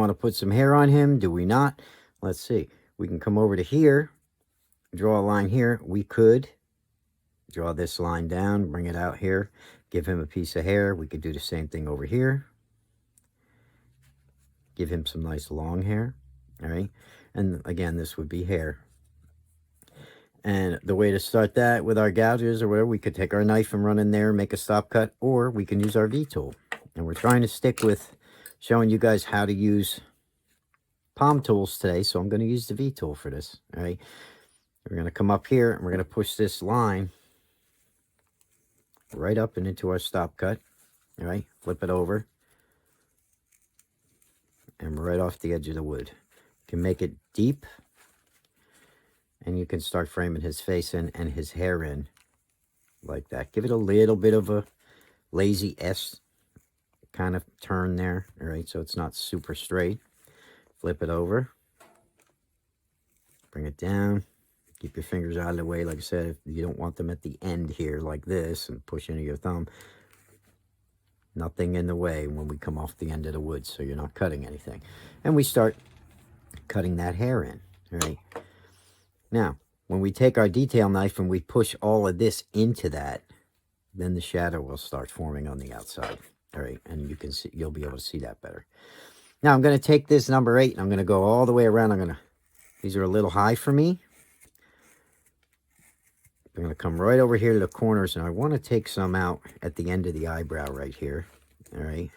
want to put some hair on him? Do we not? Let's see. We can come over to here, draw a line here. We could draw this line down, bring it out here, give him a piece of hair. We could do the same thing over here. Give him some nice long hair, all right? And again, this would be hair. And the way to start that with our gouges or whatever, we could take our knife and run in there, make a stop cut, or we can use our V-tool. And we're trying to stick with showing you guys how to use palm tools today, so I'm going to use the V-tool for this, all right? We're going to come up here, and we're going to push this line right up and into our stop cut, all right? Flip it over, and right off the edge of the wood. You can make it deep, and you can start framing his face in and his hair in like that. Give it a little bit of a lazy S kind of turn there, all right? So it's not super straight. Flip it over, bring it down, keep your fingers out of the way. Like I said, if you don't want them at the end here like this and push into your thumb, nothing in the way when we come off the end of the wood, so you're not cutting anything. And we start cutting that hair in, all right? Now, when we take our detail knife and we push all of this into that, then the shadow will start forming on the outside, all right? And you can see, you'll be able to see that better. Now, I'm going to take this number 8, and I'm going to go all the way around. These are a little high for me. I'm going to come right over here to the corners, and I want to take some out at the end of the eyebrow right here, all right?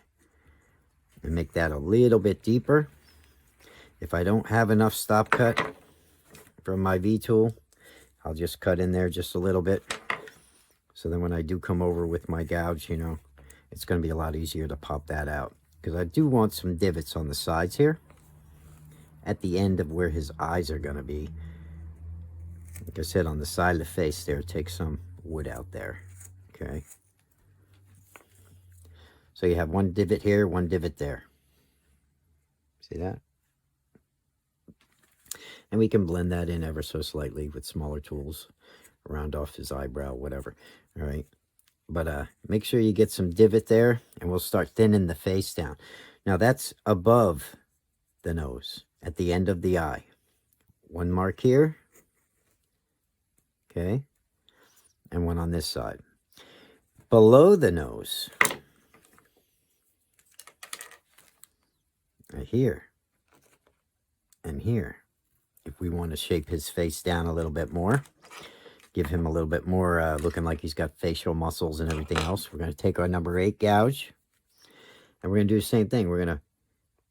And make that a little bit deeper. If I don't have enough stop cut from my V-tool, I'll just cut in there just a little bit. So then when I do come over with my gouge, you know, it's going to be a lot easier to pop that out. Because I do want some divots on the sides here. At the end of where his eyes are going to be. Like I said, on the side of the face there, take some wood out there. Okay. So you have one divot here, one divot there. See that? And we can blend that in ever so slightly with smaller tools. Round off his eyebrow, whatever. All right. But make sure you get some divot there, and we'll start thinning the face down. Now, that's above the nose, at the end of the eye. One mark here. Okay. And one on this side. Below the nose. Right here. And here. If we want to shape his face down a little bit more. Give him a little bit more looking like he's got facial muscles and everything else. We're going to take our number 8 gouge. And we're going to do the same thing. We're going to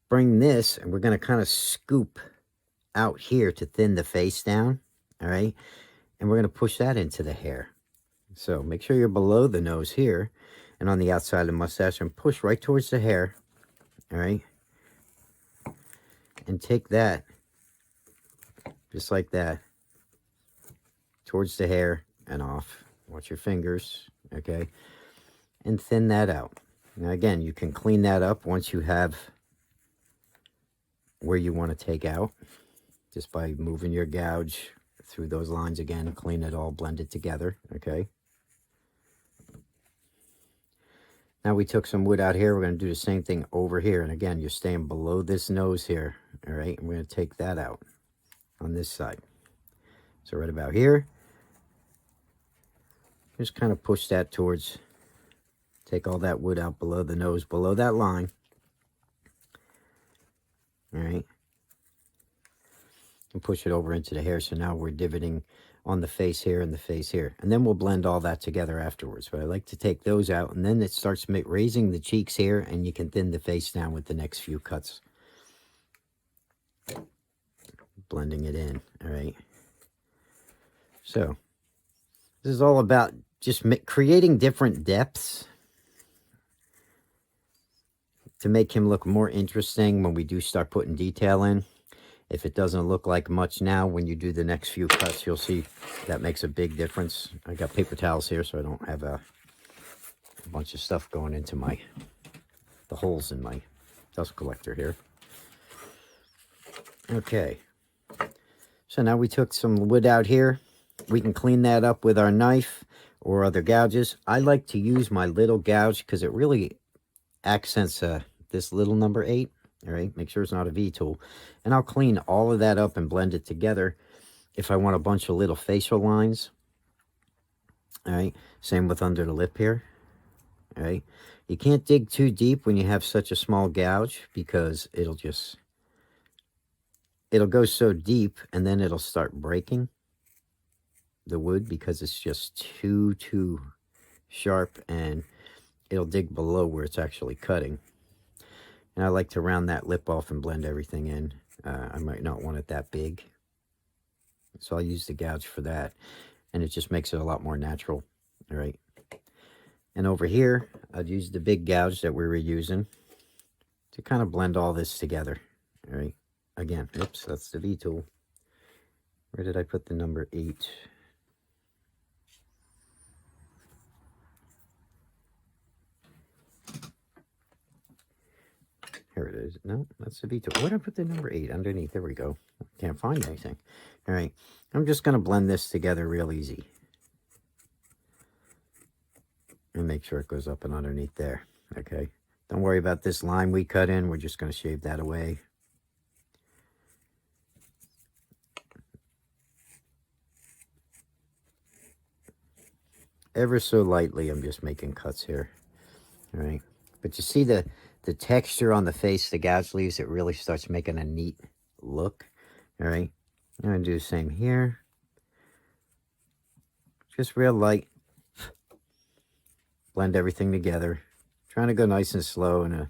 bring this, and we're going to kind of scoop out here to thin the face down. All right. And we're going to push that into the hair. So make sure you're below the nose here. And on the outside of the mustache. And push right towards the hair. All right. And take that. Just like that. Towards the hair and off. Watch your fingers, okay? And thin that out. Now, again, you can clean that up once you have where you want to take out. Just by moving your gouge through those lines again. Clean it all, blend it together, okay? Now we took some wood out here. We're going to do the same thing over here. And again, you're staying below this nose here, all right? And we're going to take that out on this side. So right about here. Just kind of push that towards, take all that wood out below the nose, below that line. All right. And push it over into the hair. So now we're divoting on the face here and the face here. And then we'll blend all that together afterwards. But I like to take those out, and then it starts raising the cheeks here, and you can thin the face down with the next few cuts. Blending it in, all right. So this is all about just creating different depths to make him look more interesting when we do start putting detail in. If it doesn't look like much now, when you do the next few cuts, you'll see that makes a big difference. I got paper towels here, so I don't have a bunch of stuff going into the holes in my dust collector here. Okay. So now we took some wood out here. We can clean that up with our knife or other gouges. I like to use my little gouge because it really accents this little number 8. All right, make sure it's not a V tool. And I'll clean all of that up and blend it together if I want a bunch of little facial lines. All right, same with under the lip here. All right, you can't dig too deep when you have such a small gouge, because it'll go so deep and then it'll start breaking the wood, because it's just too sharp, and it'll dig below where it's actually cutting. And I like to round that lip off and blend everything in. I might not want it that big, so I'll use the gouge for that, and it just makes it a lot more natural. All right, and over here I'd use the big gouge that we were using to kind of blend all this together. All right, again, oops, that's the V tool. Where did I put the number 8? Here it is. No, that's the V tool. Where did I put the number 8? Underneath. There we go. Can't find anything. All right. I'm just going to blend this together real easy. And make sure it goes up and underneath there. Okay. Don't worry about this line we cut in. We're just going to shave that away. Ever so lightly, I'm just making cuts here. All right. But you see the texture on the face the gouge leaves, it really starts making a neat look. All right. I'm going to do the same here. Just real light. Blend everything together. Trying to go nice and slow and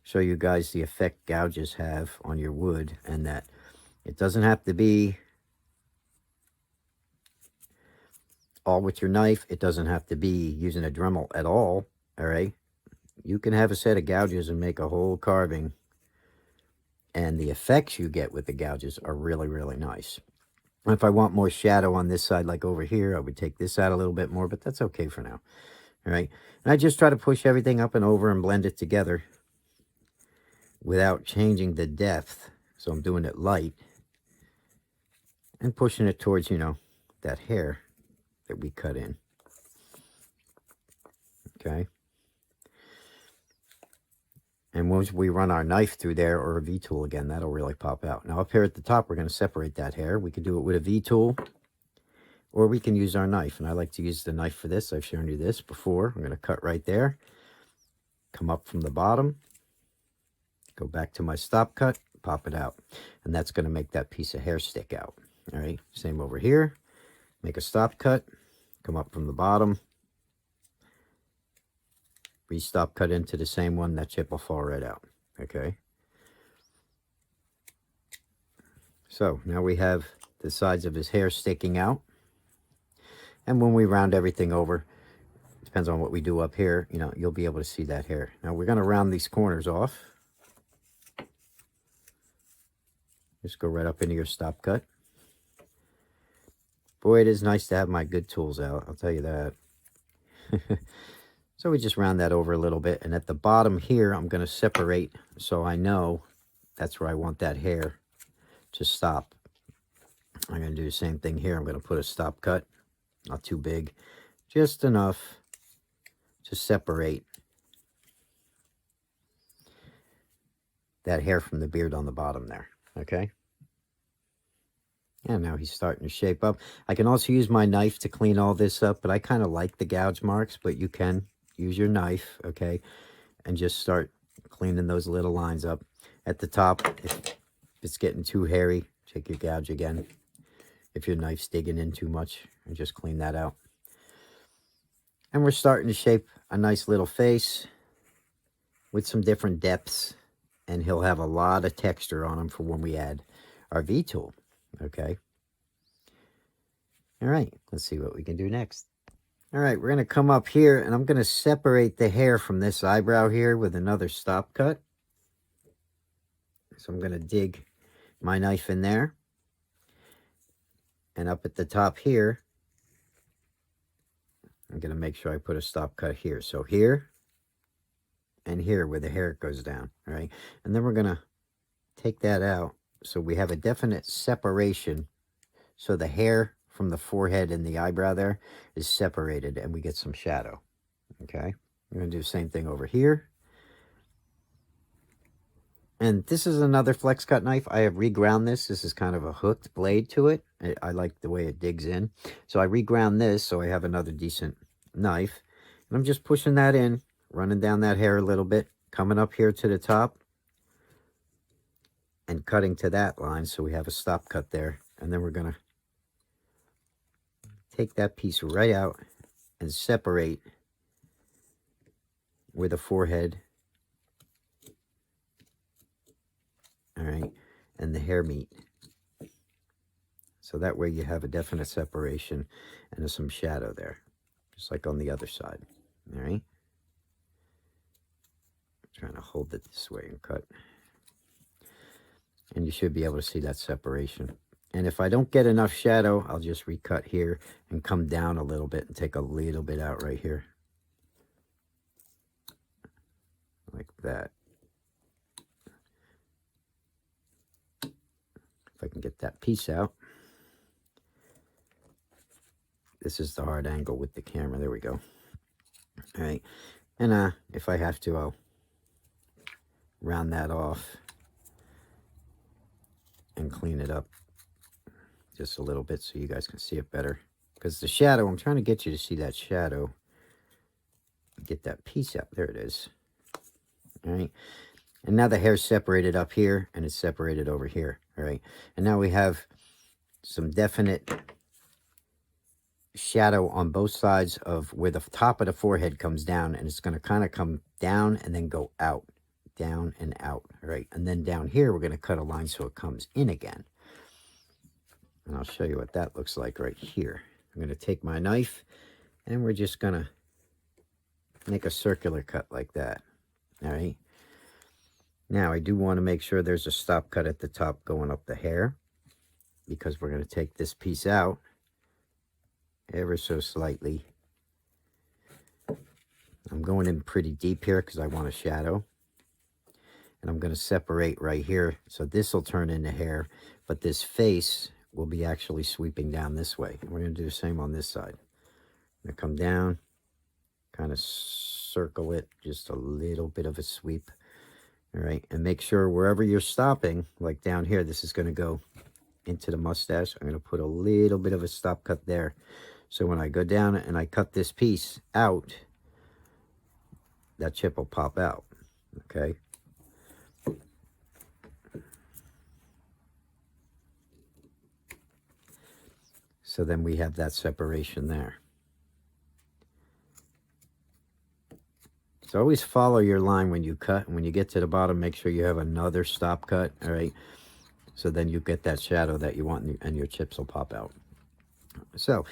show you guys the effect gouges have on your wood, and that it doesn't have to be all with your knife. It doesn't have to be using a Dremel at all. All right. You can have a set of gouges and make a whole carving, and the effects you get with the gouges are really, really nice. If I want more shadow on this side, like over here, I would take this out a little bit more, but that's okay for now. All right. And I just try to push everything up and over and blend it together without changing the depth. So I'm doing it light and pushing it towards, you know, that hair that we cut in. Okay. And once we run our knife through there, or a V-tool again, that'll really pop out. Now up here at the top, we're going to separate that hair. We could do it with a V-tool, or we can use our knife. And I like to use the knife for this. I've shown you this before. I'm going to cut right there. Come up from the bottom. Go back to my stop cut. Pop it out. And that's going to make that piece of hair stick out. All right. Same over here. Make a stop cut. Come up from the bottom. Re-stop cut into the same one. That chip will fall right out. Okay. So now we have the sides of his hair sticking out. And when we round everything over, depends on what we do up here, you know, you'll be able to see that hair. Now we're going to round these corners off. Just go right up into your stop cut. Boy, it is nice to have my good tools out, I'll tell you that. So we just round that over a little bit. And at the bottom here, I'm going to separate so I know that's where I want that hair to stop. I'm going to do the same thing here. I'm going to put a stop cut. Not too big. Just enough to separate that hair from the beard on the bottom there. Okay? And now he's starting to shape up. I can also use my knife to clean all this up, but I kind of like the gouge marks, but you can use your knife, okay, and just start cleaning those little lines up. At the top, if it's getting too hairy, check your gouge again. If your knife's digging in too much, and just clean that out. And we're starting to shape a nice little face with some different depths, and he'll have a lot of texture on him for when we add our V-tool, okay? All right, let's see what we can do next. All right, we're going to come up here, and I'm going to separate the hair from this eyebrow here with another stop cut. So I'm going to dig my knife in there. And up at the top here, I'm going to make sure I put a stop cut here. So here and here where the hair goes down, all right? And then we're going to take that out so we have a definite separation. So the hair from the forehead and the eyebrow there is separated, and we get some shadow, okay? I'm going to do the same thing over here. And this is another flex cut knife. I have reground this. This is kind of a hooked blade to it. I like the way it digs in. So I reground this so I have another decent knife. And I'm just pushing that in, running down that hair a little bit, coming up here to the top, and cutting to that line so we have a stop cut there. And then we're going to take that piece right out and separate where the forehead, all right, and the hair meet. So that way you have a definite separation and there's some shadow there, just like on the other side, all right? I'm trying to hold it this way and cut. And you should be able to see that separation. And if I don't get enough shadow, I'll just recut here and come down a little bit and take a little bit out right here. Like that. If I can get that piece out. This is the hard angle with the camera. There we go. All right. And if I have to, I'll round that off and clean it up just a little bit so you guys can see it better. Because the shadow, I'm trying to get you to see that shadow. Get that piece out. There it is. All right. And now the hair's separated up here and it's separated over here. All right. And now we have some definite shadow on both sides of where the top of the forehead comes down, and it's going to kind of come down and then go out, down and out. All right. And then down here, we're going to cut a line so it comes in again. And I'll show you what that looks like right here. I'm going to take my knife and we're just going to make a circular cut like that. All right. Now I do want to make sure there's a stop cut at the top going up the hair, because we're going to take this piece out ever so slightly. I'm going in pretty deep here because I want a shadow. And I'm going to separate right here. So this will turn into hair, but this face will be actually sweeping down this way. And we're going to do the same on this side. I'm going to come down, kind of circle it, just a little bit of a sweep. All right. And make sure wherever you're stopping, like down here, this is going to go into the mustache. I'm going to put a little bit of a stop cut there. So when I go down and I cut this piece out, that chip will pop out. Okay. So then we have that separation there. So always follow your line when you cut. And when you get to the bottom, make sure you have another stop cut. All right. So then you get that shadow that you want and your chips will pop out. So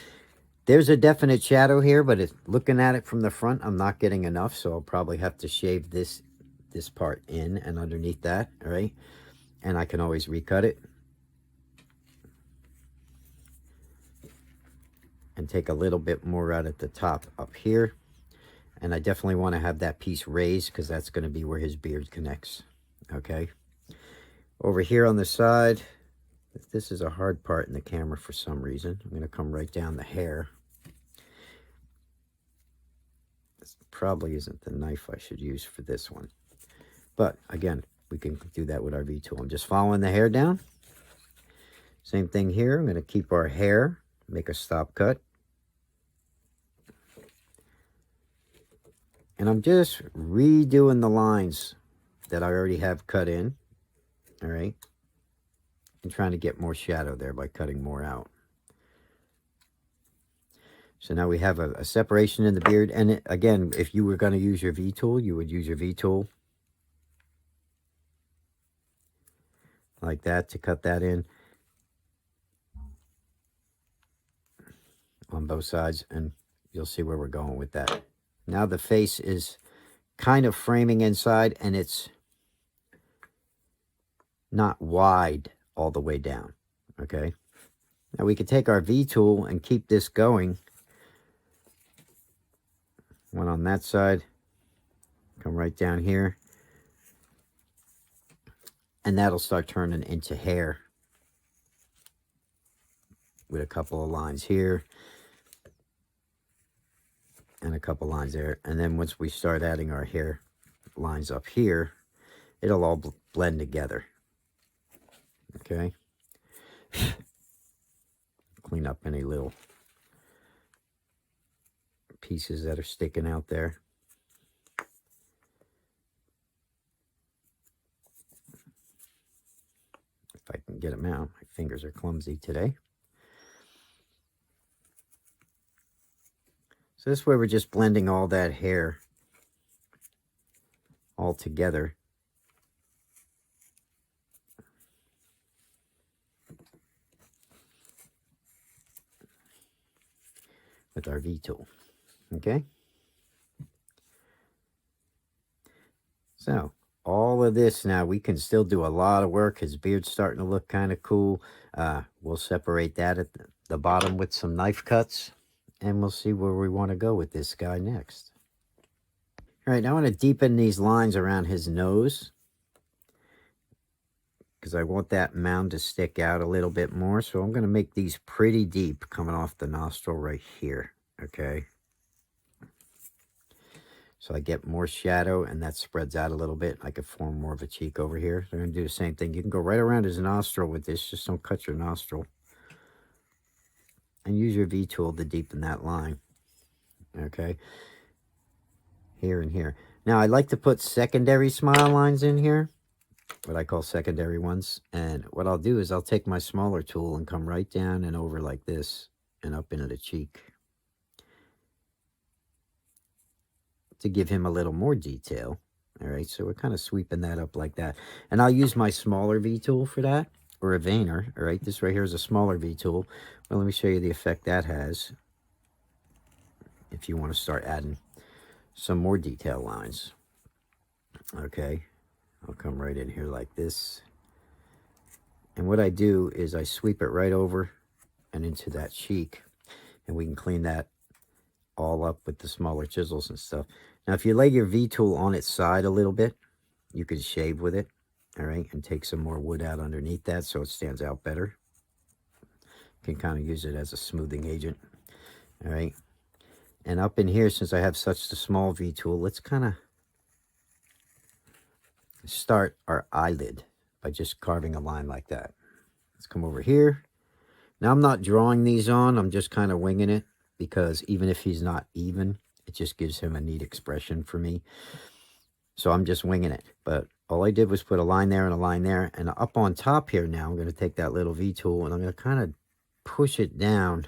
there's a definite shadow here, but looking at it from the front, I'm not getting enough. So I'll probably have to shave this part in and underneath that. All right. And I can always recut it. And take a little bit more out at the top up here. And I definitely want to have that piece raised because that's going to be where his beard connects. Okay. Over here on the side, this is a hard part in the camera for some reason. I'm going to come right down the hair. This probably isn't the knife I should use for this one. But again, we can do that with our V-tool. I'm just following the hair down. Same thing here. I'm going to keep our hair, make a stop cut. And I'm just redoing the lines that I already have cut in. All right. And trying to get more shadow there by cutting more out. So now we have a separation in the beard. And again, if you were going to use your V-tool, you would use your V-tool like that to cut that in on both sides. And you'll see where we're going with that. Now the face is kind of framing inside and it's not wide all the way down. Okay. Now we could take our V-tool and keep this going. One on that side. Come right down here. And that'll start turning into hair. With a couple of lines here. And a couple lines there. And then once we start adding our hair lines up here, it'll all blend together. Okay. Clean up any little pieces that are sticking out there. If I can get them out. My fingers are clumsy today. So this way we're just blending all that hair all together. With our V-tool. Okay. So all of this now, we can still do a lot of work. His beard's starting to look kind of cool. We'll separate that at the bottom with some knife cuts, and we'll see where we want to go with this guy next. All right, now I want to deepen these lines around his nose because I want that mound to stick out a little bit more. So I'm going to make these pretty deep coming off the nostril right here. Okay. So I get more shadow, and that spreads out a little bit. I could form more of a cheek over here. So I'm going to do the same thing. You can go right around his nostril with this. Just don't cut your nostril. And use your V-tool to deepen that line. Okay. Here and here. Now, I like to put secondary smile lines in here. What I call secondary ones. And what I'll do is I'll take my smaller tool and come right down and over like this. And up into the cheek. To give him a little more detail. All right, so we're kind of sweeping that up like that. And I'll use my smaller V-tool for that, or a veiner. All right, this right here is a smaller V-tool. Well, let me show you the effect that has if you want to start adding some more detail lines. Okay, I'll come right in here like this. And what I do is I sweep it right over and into that cheek. And we can clean that all up with the smaller chisels and stuff. Now, if you lay your V-tool on its side a little bit, you could shave with it, all right, and take some more wood out underneath that so it stands out better. You can kind of use it as a smoothing agent, all right. And up in here, since I have such a small V-tool, let's kind of start our eyelid by just carving a line like that. Let's come over here. Now, I'm not drawing these on. I'm just kind of winging it because even if he's not even, it just gives him a neat expression for me. So I'm just winging it. But all I did was put a line there and a line there. And up on top here now, I'm going to take that little V-tool and I'm going to kind of push it down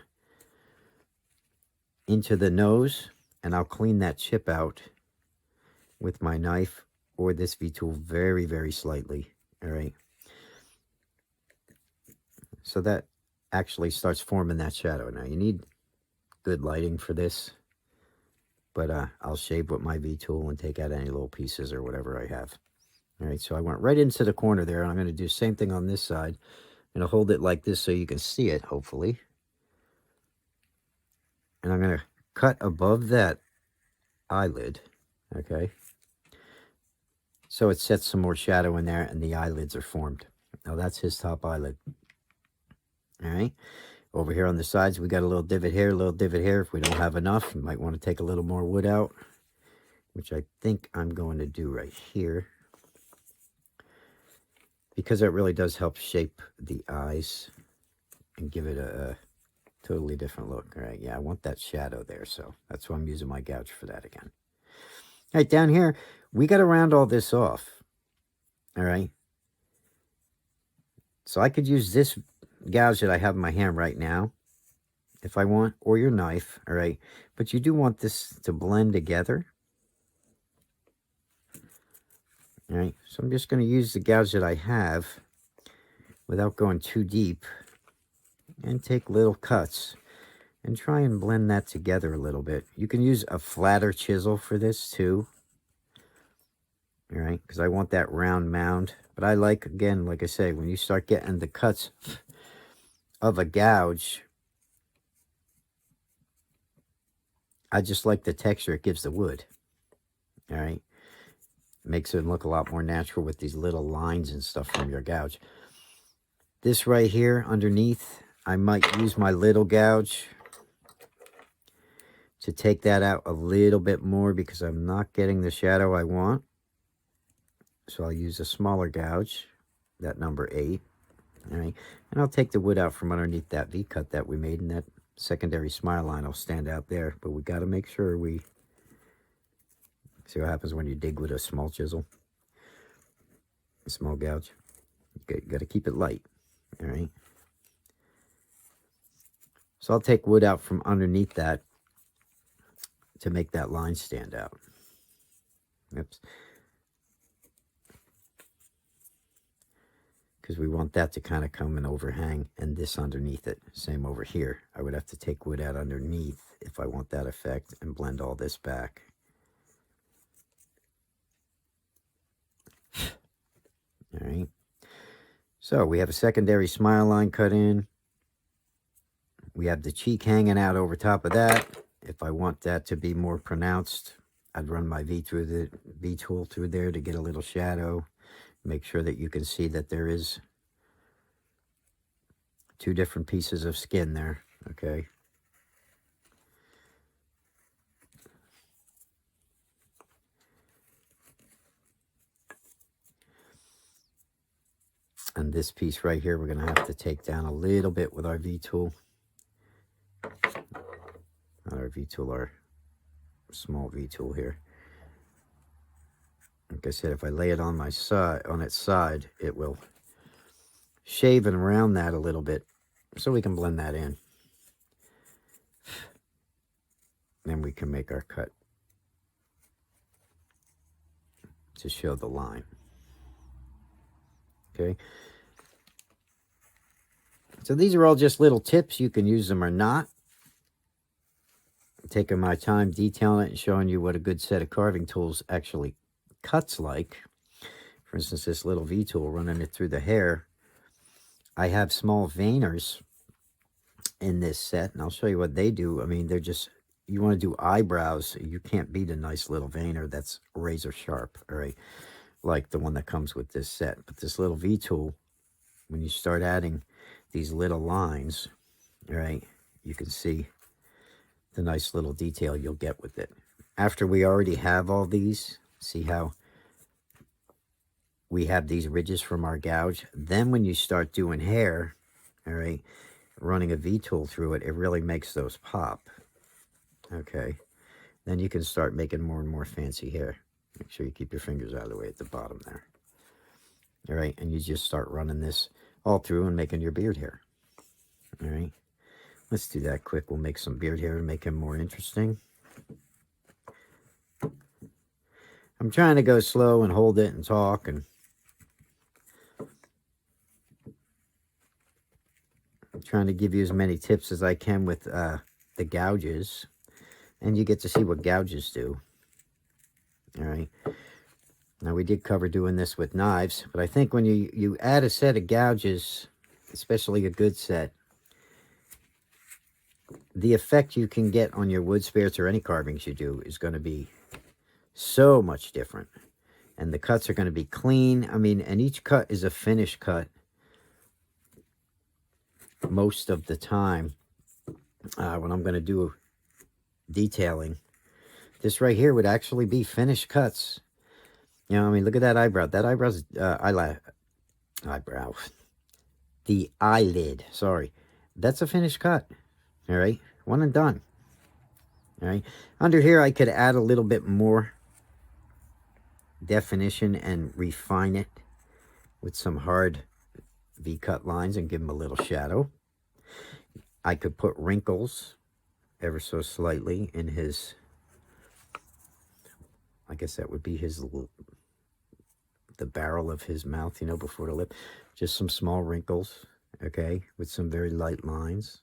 into the nose. And I'll clean that chip out with my knife or this V-tool very, very slightly. All right. So that actually starts forming that shadow. Now, you need good lighting for this. But I'll shave with my V-tool and take out any little pieces or whatever I have. All right, so I went right into the corner there. And I'm going to do the same thing on this side. I'm going to hold it like this so you can see it, hopefully. And I'm going to cut above that eyelid, okay? So it sets some more shadow in there and the eyelids are formed. Now that's his top eyelid. All right. Over here on the sides, we got a little divot here, a little divot here. If we don't have enough, you might want to take a little more wood out, which I think I'm going to do right here. Because that really does help shape the eyes and give it a totally different look. All right, yeah, I want that shadow there, so that's why I'm using my gouge for that again. All right, down here, we got to round all this off. All right. So I could use this gouge that I have in my hand right now if I want, or your knife, all right? But you do want this to blend together. All right, so I'm just going to use the gouge that I have without going too deep and take little cuts and try and blend that together a little bit. You can use a flatter chisel for this too, all right, because I want that round mound. But I like, again, like I say, when you start getting the cuts of a gouge, I just like the texture it gives the wood, all right? It makes it look a lot more natural with these little lines and stuff from your gouge. This right here underneath, I might use my little gouge to take that out a little bit more because I'm not getting the shadow I want. So I'll use a smaller gouge, that number 8. All right. And I'll take the wood out from underneath that V-cut that we made, and that secondary smile line will stand out there. But we got to make sure we see what happens when you dig with a small chisel, a small gouge. You got to keep it light. All right. So I'll take wood out from underneath that to make that line stand out. Oops. Because we want that to kind of come and overhang, and this underneath it. Same over here. I would have to take wood out underneath if I want that effect and blend all this back. All right. So we have a secondary smile line cut in. We have the cheek hanging out over top of that. If I want that to be more pronounced, I'd run my V-tool through there to get a little shadow. Make sure that you can see that there is 2 different pieces of skin there, okay? And this piece right here, we're going to have to take down a little bit with our V-tool. Not our V-tool, our small V-tool here. Like I said, if I lay it on my side, on its side, it will shave and round that a little bit, so we can blend that in. Then we can make our cut to show the line. Okay. So these are all just little tips. You can use them or not. I'm taking my time detailing it and showing you what a good set of carving tools actually cuts like. For instance, this little V-tool, running it through the hair. I have small veiners in this set, and I'll show you what they do. I mean, they're just, you want to do eyebrows, you can't beat a nice little veiner that's razor sharp, all right, like the one that comes with this set. But this little V-tool, when you start adding these little lines, all right, you can see the nice little detail you'll get with it. After we already have all these, see how we have these ridges from our gouge? Then when you start doing hair, all right, running a V-tool through it, it really makes those pop. Okay. Then you can start making more and more fancy hair. Make sure you keep your fingers out of the way at the bottom there. All right. And you just start running this all through and making your beard hair. All right. Let's do that quick. We'll make some beard hair to make him more interesting. I'm trying to go slow and hold it and talk, and I'm trying to give you as many tips as I can with the gouges, and you get to see what gouges do. All right. Now, we did cover doing this with knives, but I think when you add a set of gouges, especially a good set, the effect you can get on your wood spirits or any carvings you do is going to be so much different. And the cuts are going to be clean. I mean, and each cut is a finished cut most of the time. When I'm going to do detailing, this right here would actually be finished cuts. You know, I mean, look at that eyebrow. That eyebrow's eyebrow. The eyelid, sorry. That's a finished cut. All right, one and done. All right, under here I could add a little bit more definition and refine it with some hard V-cut lines and give him a little shadow. I could put wrinkles ever so slightly in his, I guess that would be his, the barrel of his mouth, you know, before the lip. Just some small wrinkles, okay, with some very light lines.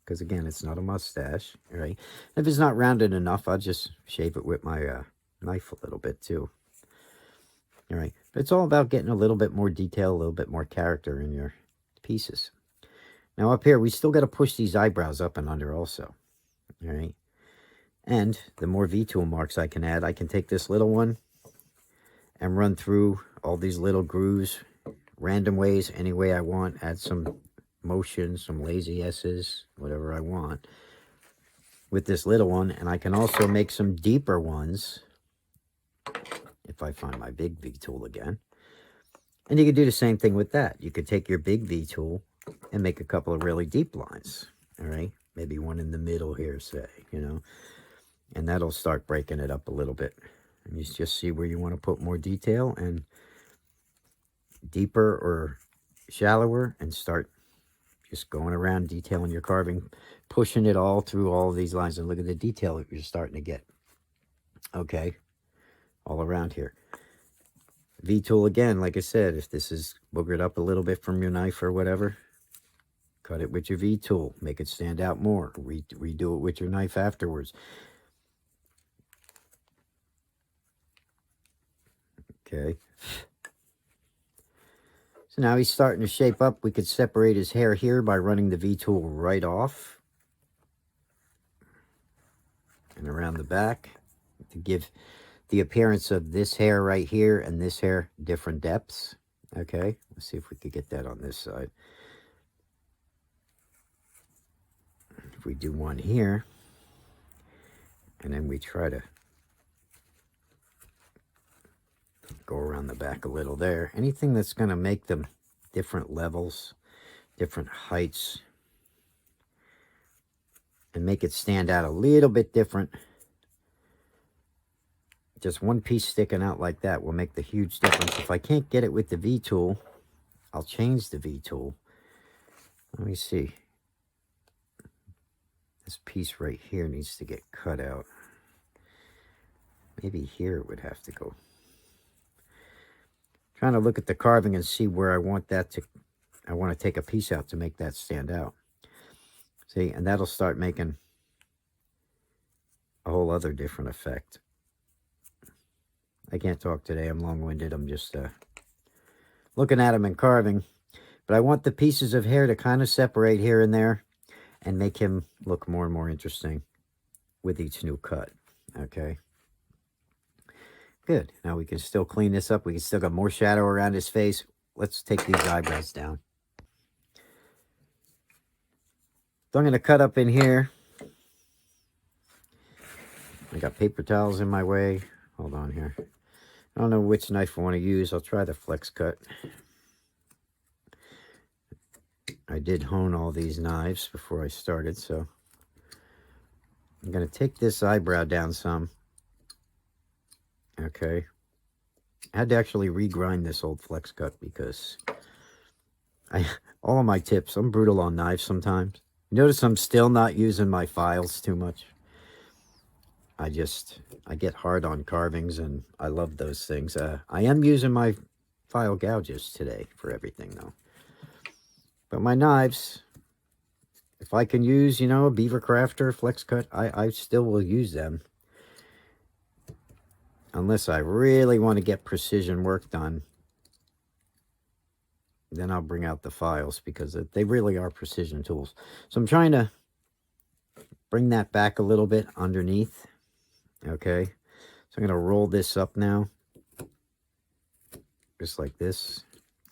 Because, again, it's not a mustache, all right? If it's not rounded enough, I'll just shave it with my knife a little bit, too. All right? But it's all about getting a little bit more detail, a little bit more character in your pieces. Now, up here, we still got to push these eyebrows up and under also, all right? And the more V-tool marks I can add, I can take this little one and run through all these little grooves, random ways, any way I want, add some motion, some lazy S's, whatever I want with this little one. And I can also make some deeper ones if if I find my big V tool again. And you could do the same thing with that. You could take your big V tool and make a couple of really deep lines. All right, maybe one in the middle here, say, you know, and that'll start breaking it up a little bit. And you just see where you want to put more detail and deeper or shallower, and start just going around detailing your carving, pushing it all through all of these lines. And look at the detail that you're starting to get. Okay, all around here. V tool again, like I said, if this is boogered up a little bit from your knife or whatever, cut it with your V tool, make it stand out more. Redo it with your knife afterwards. Okay. So now he's starting to shape up. We could separate his hair here by running the V tool right off and around the back to give the appearance of this hair right here and this hair different depths. Okay, let's see if we could get that on this side. If we do one here, and then we try to go around the back a little there. Anything that's going to make them different levels, different heights, and make it stand out a little bit different. Just one piece sticking out like that will make the huge difference. If I can't get it with the V tool, I'll change the V tool. Let me see. This piece right here needs to get cut out. Maybe here it would have to go. Trying to look at the carving and see where I want that to, I want to take a piece out to make that stand out. See, and that'll start making a whole other different effect. I can't talk today. I'm long-winded. I'm just looking at them and carving. But I want the pieces of hair to kind of separate here and there and make him look more and more interesting with each new cut. Okay. Good. Now we can still clean this up. We can still got more shadow around his face. Let's take these eyebrows down. So I'm going to cut up in here. I got paper towels in my way. Hold on here. I don't know which knife I want to use. I'll try the flex cut. I did hone all these knives before I started, so I'm going to take this eyebrow down some. Okay. I had to actually regrind this old flex cut because all of my tips, I'm brutal on knives sometimes. Notice I'm still not using my files too much. I get hard on carvings, and I love those things. I am using my file gouges today for everything, though. But my knives, if I can use, you know, a Beaver Crafter, Flex Cut, I still will use them. Unless I really want to get precision work done, then I'll bring out the files, because they really are precision tools. So I'm trying to bring that back a little bit underneath. Okay, so I'm going to roll this up now, just like this.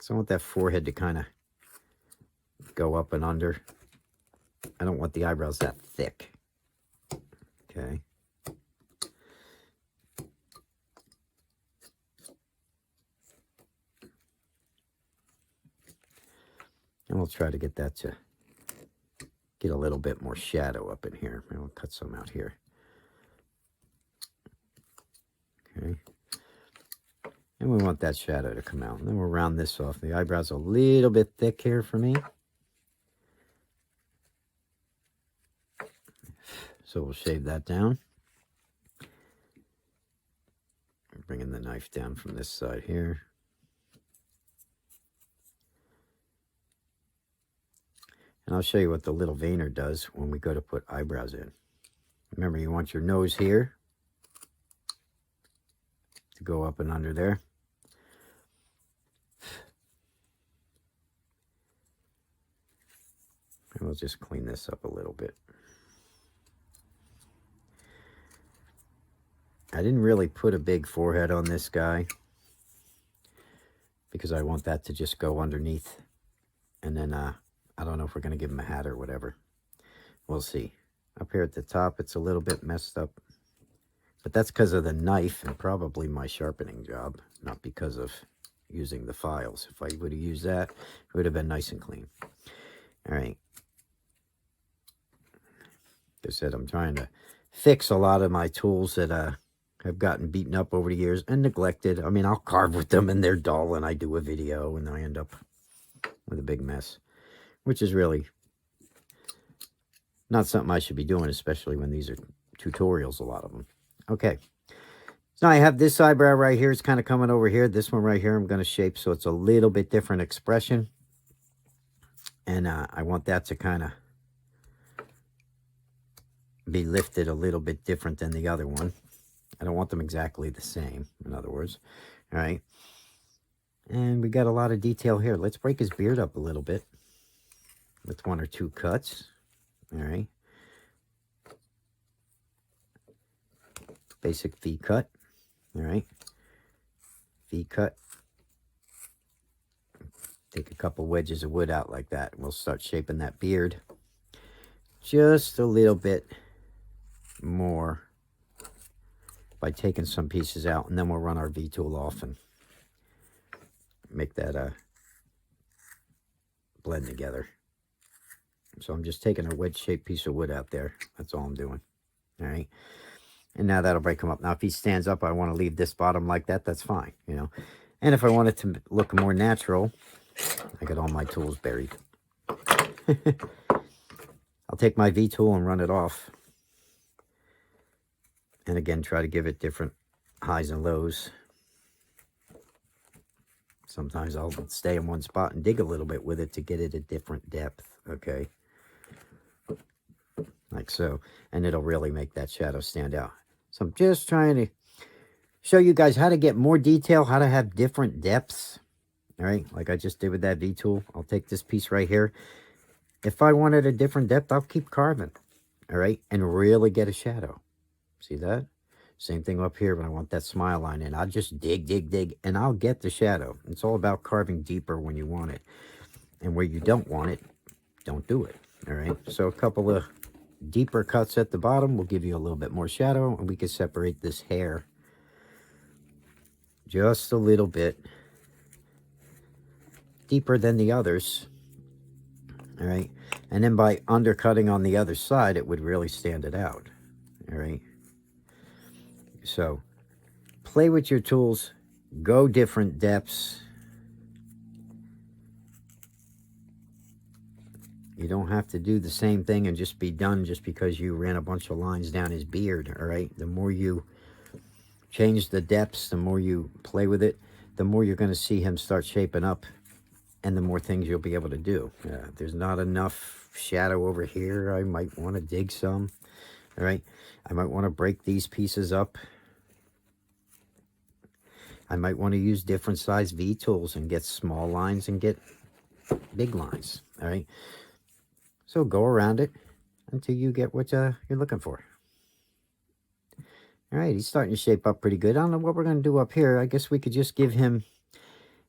So I want that forehead to kind of go up and under. I don't want the eyebrows that thick. Okay. And we'll try to get that to get a little bit more shadow up in here. And we'll cut some out here. Okay. And we want that shadow to come out. And then we'll round this off. The eyebrow's a little bit thick here for me. So we'll shave that down. Bringing the knife down from this side here. And I'll show you what the little veiner does when we go to put eyebrows in. Remember, you want your nose here to go up and under there. And we'll just clean this up a little bit. I didn't really put a big forehead on this guy because I want that to just go underneath. And then I don't know if we're going to give him a hat or whatever. We'll see. Up here at the top, it's a little bit messed up. But that's because of the knife and probably my sharpening job, not because of using the files. If I would have used that, it would have been nice and clean. All right. Like I said, I'm trying to fix a lot of my tools that have gotten beaten up over the years and neglected. I mean, I'll carve with them and they're dull, and I do a video and I end up with a big mess, which is really not something I should be doing, especially when these are tutorials, a lot of them. Okay. So now I have this eyebrow right here. It's kind of coming over here. This one right here, I'm going to shape so it's a little bit different expression. And I want that to kind of be lifted a little bit different than the other one. I don't want them exactly the same, in other words. All right. And we got a lot of detail here. Let's break his beard up a little bit with 1 or 2 cuts. All right. Basic V cut. All right. V cut. Take a couple wedges of wood out like that. We'll start shaping that beard just a little bit more by taking some pieces out, and then we'll run our V tool off and make that blend together. So I'm just taking a wedge-shaped piece of wood out there. That's all I'm doing. All right. And now that'll break him up. Now, if he stands up, I want to leave this bottom like that. That's fine, you know. And if I want it to look more natural, I got all my tools buried. I'll take my V tool and run it off. And again, try to give it different highs and lows. Sometimes I'll stay in one spot and dig a little bit with it to get it a different depth, okay? Like so. And it'll really make that shadow stand out. So I'm just trying to show you guys how to get more detail, how to have different depths. All right, like I just did with that V tool. I'll take this piece right here. If I wanted a different depth, I'll keep carving, all right, and really get a shadow. See that? Same thing up here when I want that smile line in. I'll just dig, and I'll get the shadow. It's all about carving deeper when you want it. And where you don't want it, don't do it, all right? So a couple of deeper cuts at the bottom will give you a little bit more shadow, and we can separate this hair just a little bit deeper than the others. All right, and then by undercutting on the other side, it would really stand it out. All right, so play with your tools, go different depths. You don't have to do the same thing and just be done just because you ran a bunch of lines down his beard. All right, the more you change the depths, the more you play with it, the more you're going to see him start shaping up, and the more things you'll be able to do. There's not enough shadow over here. I might want to dig some. All right, I might want to break these pieces up. I might want to use different size V tools and get small lines and get big lines. All right, so go around it until you get what you're looking for. All right, he's starting to shape up pretty good. I don't know what we're going to do up here. I guess we could just give him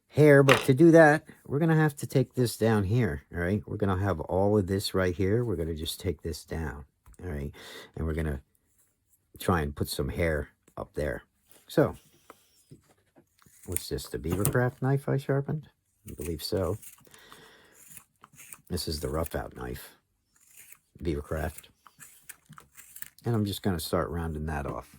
hair, but to do that, we're going to have to take this down here. All right, we're going to have all of this right here. We're going to just take this down. All right, and we're going to try and put some hair up there. So, what's this, the Beavercraft knife I sharpened? I believe so. This is the rough out knife, Beavercraft. And I'm just going to start rounding that off.